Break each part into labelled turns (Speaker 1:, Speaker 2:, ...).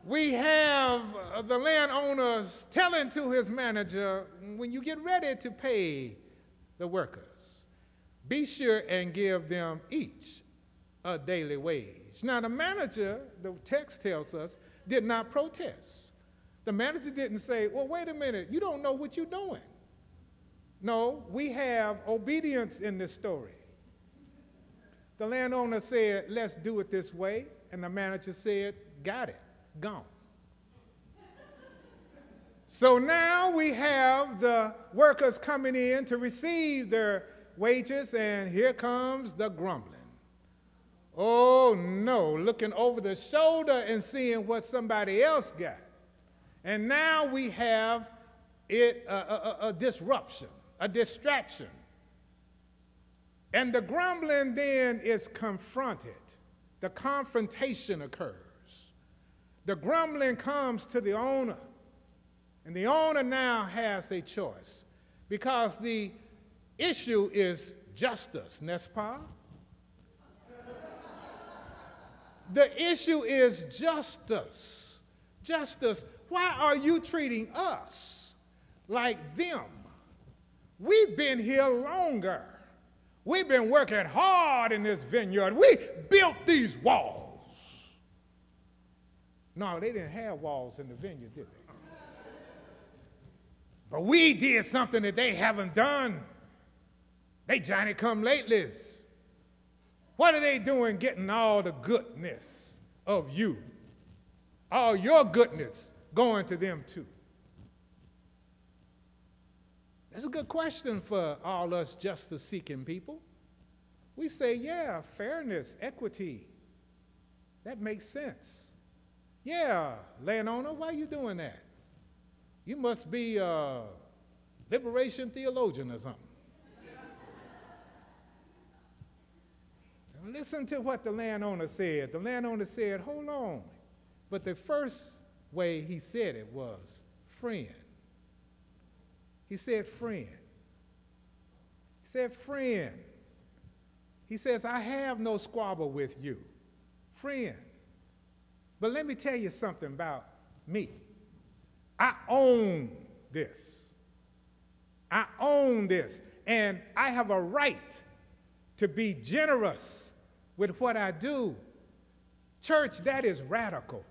Speaker 1: we have the landowners telling to his manager, when you get ready to pay the workers, be sure and give them each a daily wage. Now the manager, the text tells us, did not protest. The manager didn't say, well, wait a minute, you don't know what you're doing. No, we have obedience in this story. The landowner said, let's do it this way, and the manager said, got it, gone. So now we have the workers coming in to receive their wages, and here comes the grumbling. Oh no, looking over the shoulder and seeing what somebody else got. And now we have a disruption, a distraction. And the grumbling then is confronted. The confrontation occurs. The grumbling comes to the owner. And the owner now has a choice, because the issue is justice, n'est-ce pas? The issue is justice. Justice. Why are you treating us like them? We've been here longer. We've been working hard in this vineyard. We built these walls. No, they didn't have walls in the vineyard, did they? But we did something that they haven't done. They Johnny-come-latelys. What are they doing getting all the goodness of you? All your goodness going to them too? That's a good question for all us justice-seeking people. We say, yeah, fairness, equity. That makes sense. Yeah, landowner, why are you doing that? You must be a liberation theologian or something. Listen to what the landowner said. The landowner said, hold on. But the first way he said it was, friend. He said, friend. He said, friend. He says, I have no squabble with you, friend. But let me tell you something about me. I own this. I own this. And I have a right to be generous with what I do. Church, that is radical.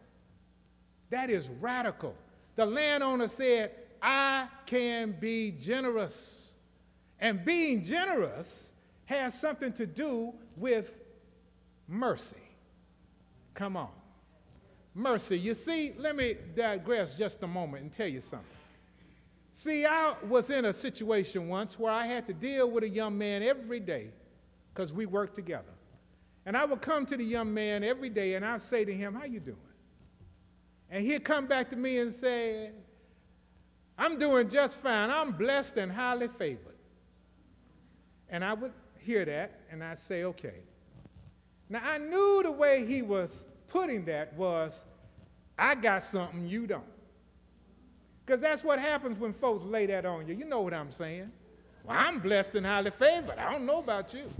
Speaker 1: That is radical. The landowner said, I can be generous. And being generous has something to do with mercy. Come on. Mercy. You see, let me digress just a moment and tell you something. See, I was in a situation once where I had to deal with a young man every day because we worked together. And I would come to the young man every day and I'd say to him, how you doing? And he'd come back to me and say, I'm doing just fine. I'm blessed and highly favored. And I would hear that and I'd say, okay. Now I knew the way he was putting that was, I got something you don't. Because that's what happens when folks lay that on you. You know what I'm saying? Well, I'm blessed and highly favored. I don't know about you.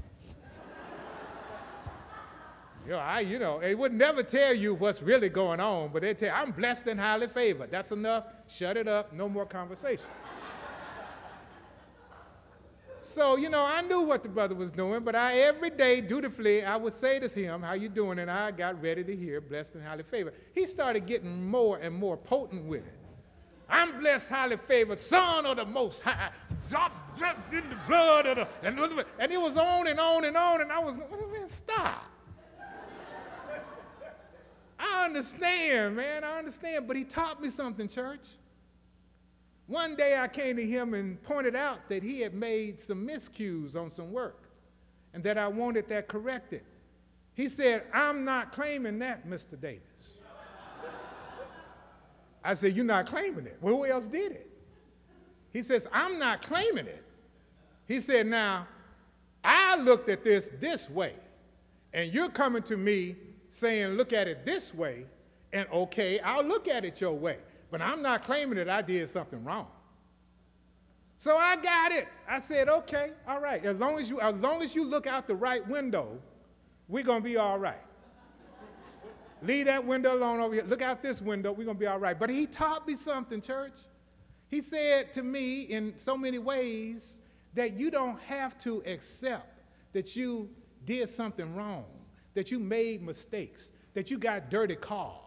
Speaker 1: They would never tell you what's really going on, but they tell you, I'm blessed and highly favored. That's enough. Shut it up. No more conversation. So, I knew what the brother was doing, but every day, dutifully, I would say to him, how you doing? And I got ready to hear blessed and highly favored. He started getting more and more potent with it. I'm blessed, highly favored, son of the Most High, dropped in the blood of the, and it was on and on and on, and I was, man, stop. I understand, man, I understand, but he taught me something, church. One day I came to him and pointed out that he had made some miscues on some work and that I wanted that corrected. He said, I'm not claiming that, Mr. Davis. I said, you're not claiming it. Well, who else did it? He says, I'm not claiming it. He said, now, I looked at this way, and you're coming to me saying, look at it this way, and okay, I'll look at it your way. But I'm not claiming that I did something wrong. So I got it. I said, okay, all right. As long as you look out the right window, we're going to be all right. Leave that window alone over here. Look out this window. We're going to be all right. But he taught me something, church. He said to me in so many ways that you don't have to accept that you did something wrong, that you made mistakes, that you got dirty car,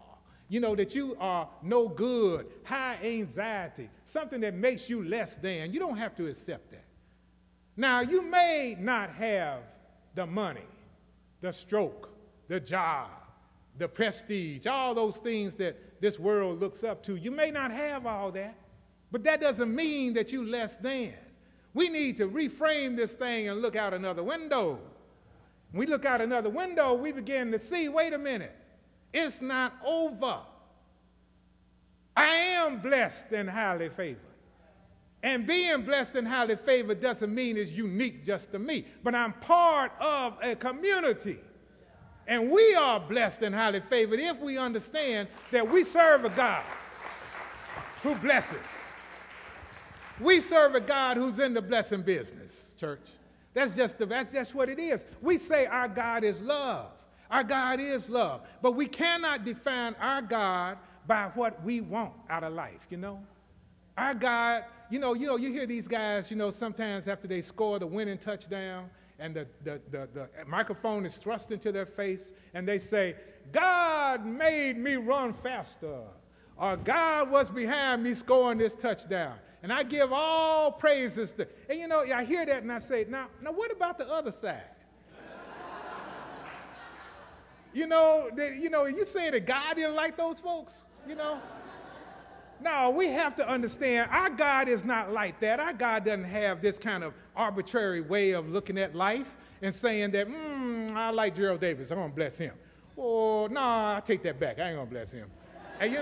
Speaker 1: that you are no good, high anxiety, something that makes you less than. You don't have to accept that. Now, you may not have the money, the stroke, the job, the prestige, all those things that this world looks up to. You may not have all that, but that doesn't mean that you're less than. We need to reframe this thing and look out another window. When we look out another window, we begin to see, wait a minute, it's not over. I am blessed and highly favored. And being blessed and highly favored doesn't mean it's unique just to me, but I'm part of a community. And we are blessed and highly favored if we understand that we serve a God who blesses. We serve a God who's in the blessing business, church. That's what it is. We say our God is love. Our God is love. But we cannot define our God by what we want out of life, Our God, you hear these guys, sometimes after they score the winning touchdown, and the microphone is thrust into their face, and they say, God made me run faster, or God was behind me scoring this touchdown. And I give all praises to, and I hear that and I say, now what about the other side? You saying that God didn't like those folks, No, we have to understand our God is not like that. Our God doesn't have this kind of arbitrary way of looking at life and saying that, I like Gerald Davis, I'm going to bless him. Oh, no, I take that back. I ain't going to bless him. And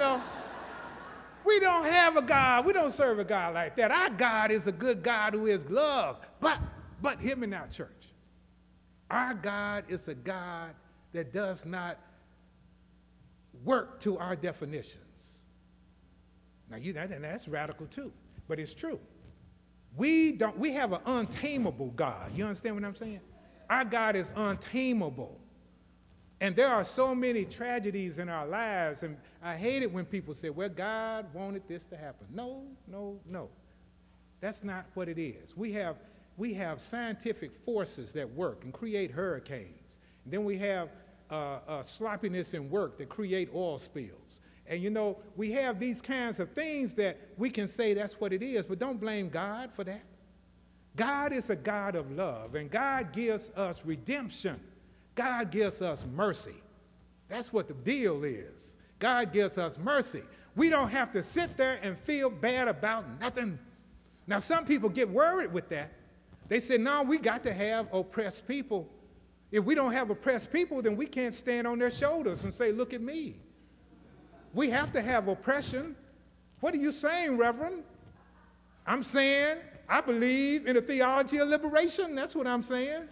Speaker 1: we don't have a God. We don't serve a God like that. Our God is a good God who is love. But hear me now, church. Our God is a God that does not work to our definitions. Now, that's radical too, but it's true. We have an untamable God. You understand what I'm saying? Our God is untamable. And there are so many tragedies in our lives, and I hate it when people say, well, God wanted this to happen. No. That's not what it is. We have scientific forces that work and create hurricanes. And then we have sloppiness in work that create oil spills. And we have these kinds of things that we can say that's what it is, but don't blame God for that. God is a God of love, and God gives us redemption. God gives us mercy. That's what the deal is. God gives us mercy. We don't have to sit there and feel bad about nothing. Now, some people get worried with that. They say, no, we got to have oppressed people. If we don't have oppressed people, then we can't stand on their shoulders and say, look at me. We have to have oppression. What are you saying, Reverend? I'm saying I believe in the theology of liberation. That's what I'm saying.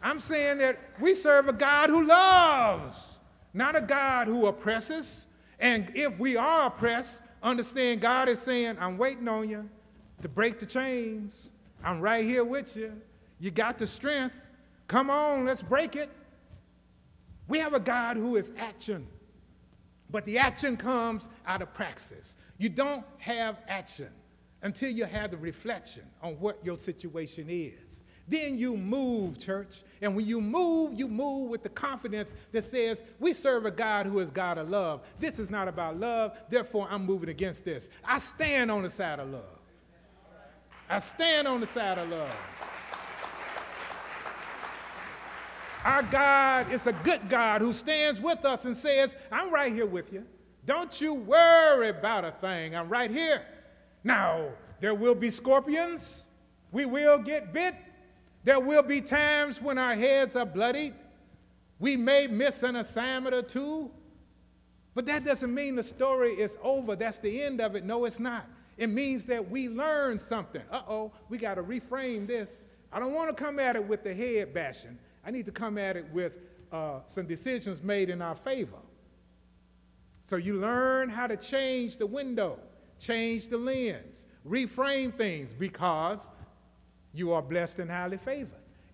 Speaker 1: I'm saying that we serve a God who loves, not a God who oppresses. And if we are oppressed, understand God is saying, I'm waiting on you to break the chains. I'm right here with you. You got the strength. Come on, let's break it. We have a God who is action. But the action comes out of praxis. You don't have action until you have the reflection on what your situation is. Then you move, church. And when you move with the confidence that says, we serve a God who is God of love. This is not about love, therefore I'm moving against this. I stand on the side of love. I stand on the side of love. Our God is a good God who stands with us and says, I'm right here with you. Don't you worry about a thing. I'm right here. Now, there will be scorpions. We will get bit. There will be times when our heads are bloodied. We may miss an assignment or two. But that doesn't mean the story is over. That's the end of it. No, it's not. It means that we learned something. Uh-oh, we got to reframe this. I don't want to come at it with the head bashing. I need to come at it with some decisions made in our favor. So you learn how to change the window, change the lens, reframe things because you are blessed and highly favored.